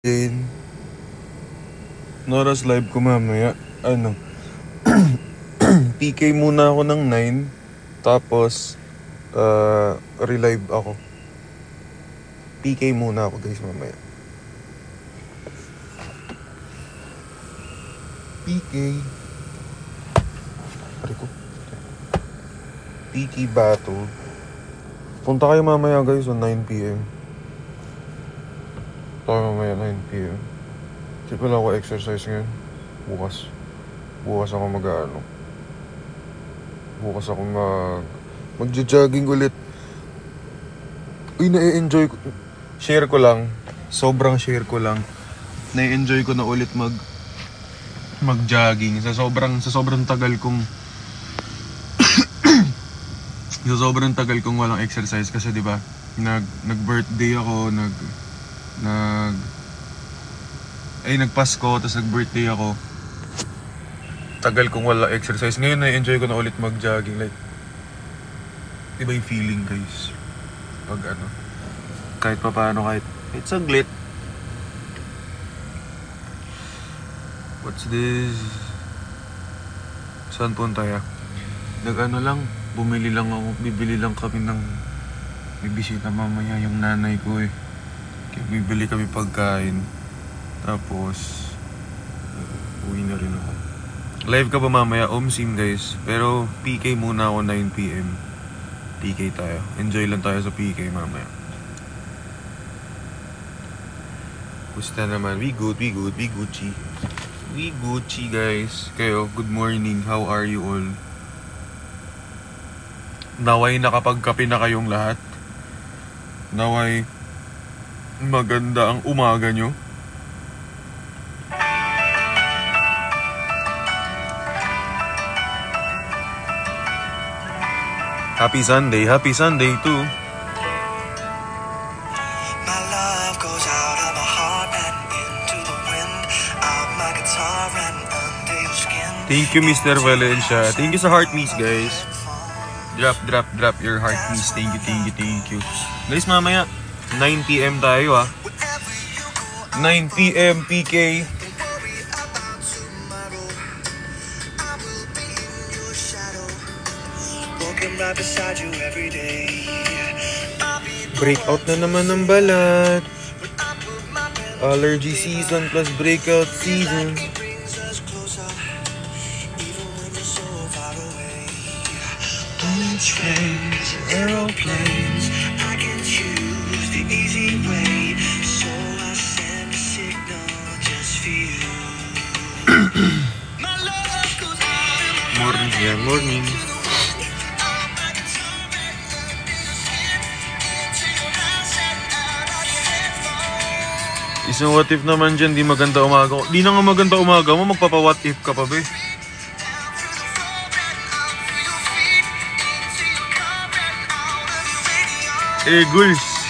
Jane. Noras live ko mamaya. PK muna ako ng 9. Tapos, relive ako. PK muna ako guys mamaya. PK. Pari ko. PK battle. Punta kayo mamaya guys on 9 PM. Tayo mamaya 9 PM. Di pala ako exercise ngayon. Bukas ako Bukas ako magja-jogging ulit. Uy, na-enjoy ko. Sobrang share ko lang. Na-enjoy ko na ulit mag-jogging. Sa sobrang tagal kong walang exercise kasi 'di ba? Nag-birthday ako, nagpasko, tapos nag-birthday ako. Tagal kong wala exercise. Ngayon na-enjoy ko na ulit mag-jogging. Like, iba yung feeling guys. Kahit saglit. What's this? Saan punta ya? Bibili lang kami ng bibisita mamaya yung nanay ko eh. Bibili kami pagkain. Tapos uwi na rin ako. Live ka ba mamaya? Sim guys. Pero PK muna ako 9 PM. PK tayo. Enjoy lang tayo sa PK mamaya. Gusto naman. We Gucci. We Gucci guys. Kayo, good morning. How are you all? Naway nakapagkape na kayong lahat. Naway maganda ang umaga nyo. Happy Sunday too. My love goes out of my heart and into the wind of my guitar and under your skin. Thank you Mr. Valencia. Thank you sa heart miss guys. Drop your heart miss. Thank you. Guys, mamaya 9 PM tayo 9 PM PK. Breakout na naman ng balat. Allergy season plus breakout season. Trains, aeroplanes, I can choose the easy way, so I send a signal just for you. My love goes out. Morning. Isang what if naman dyan, di maganda umaga ko. Di na nga maganda umaga mo, magpapa-what if ka pa be. Guls.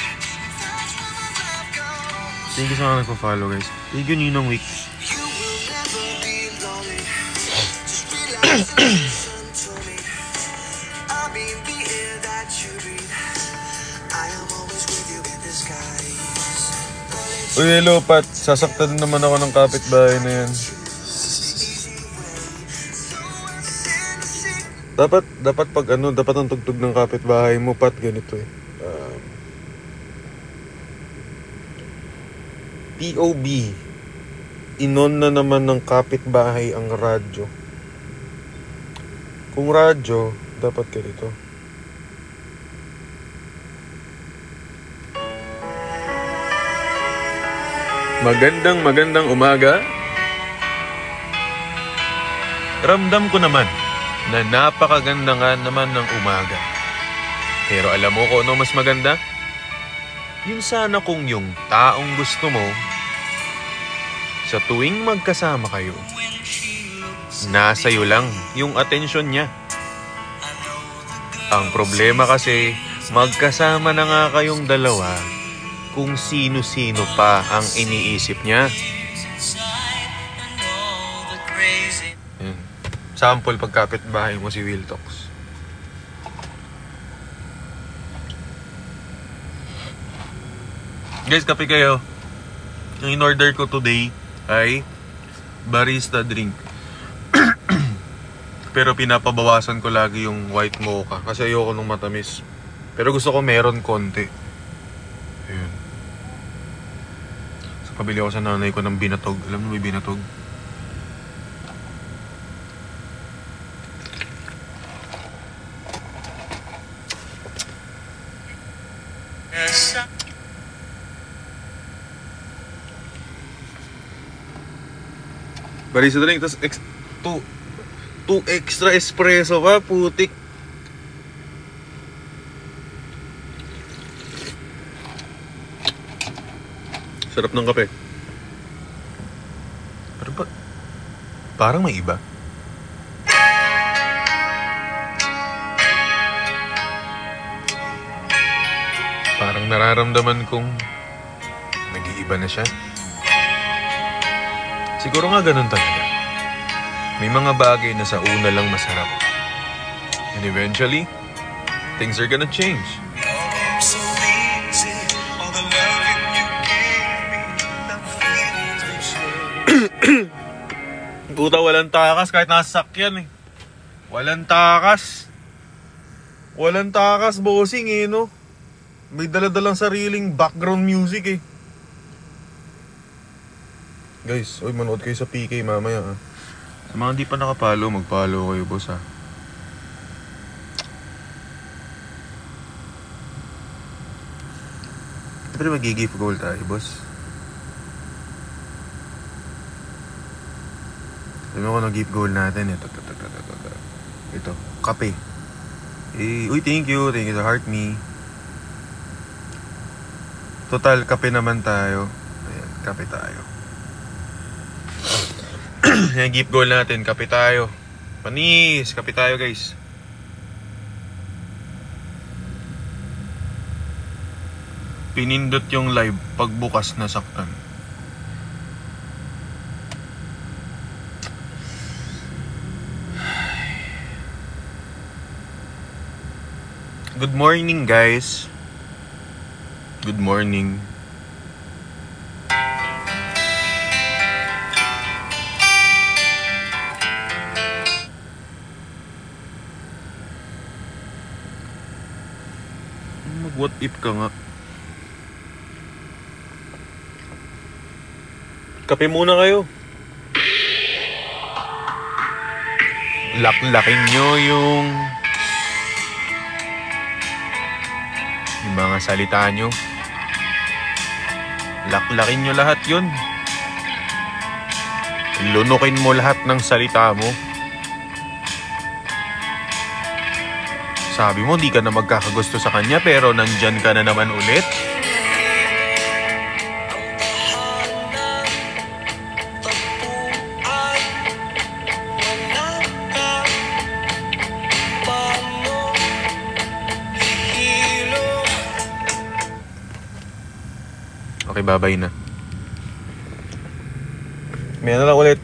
Thank you sa mga nagpa-follow guys. Thank you Ninong Week. Uy, hello Pat. Sasaktan naman ako ng kapitbahay na yan. Dapat ang tugtog ng kapitbahay mo Pat, ganito eh. POB. Inon na naman ng kapitbahay ang radyo. Kung radyo, dapat ganito. Magandang umaga. Ramdam ko naman na napakaganda nga naman ng umaga. Pero alam mo kung ano mas maganda? Yun sana kung yung taong gusto mo, sa tuwing magkasama kayo, nasa iyo lang yung atensyon niya. Ang problema kasi, magkasama na nga kayong dalawa, kung sino-sino pa ang iniisip niya. Sample pagkapitbahay mo si Wiltox. Guys, kape kayo. Ang in-order ko today ay barista drink. Pero pinapabawasan ko lagi yung white mocha kasi ayoko nung matamis. Pero gusto ko meron konti. Ayun. So, pabili ako sa nanay ko ng binatog. Alam mo may binatog? Barista drink, tapos two extra espresso pa, putik. Sarap ng kape. Pero ba, parang may iba. Parang nararamdaman kong nag-iiba na siya. Siguro nga ganun talaga. May mga bagay na sa una lang masarap. And eventually, things are gonna change. So easy, all the loving you gave me, the feelings they share. Puta, walang takas kahit nasakyan eh. Walang takas. Walang takas, bossing eh, no? May daladalang sariling background music eh. Guys, oy, manood kayo sa PK mamaya ha. Sa mga hindi pa nakapalo, mag-follow kayo, boss ha. Siyempre mag-gift goal tayo, boss. Sabi mo kung nag-gift goal natin, ito, kape. Eh, uy, thank you sa heart me. Total, kape naman tayo. Ayan, kape tayo. Yung gift goal natin, kape tayo. Panis, kape tayo guys. Pinindot yung live pagbukas na saktan. Good morning guys. Good morning. What if ka nga? Kape muna kayo. Laklakin nyo yung mga salita nyo. Laklakin nyo lahat yun. Lunukin mo lahat ng salita mo. Sabi mo, di ka na magkakagusto sa kanya, pero nandyan ka na naman ulit. Okay, bye-bye na. May ano lang ulit.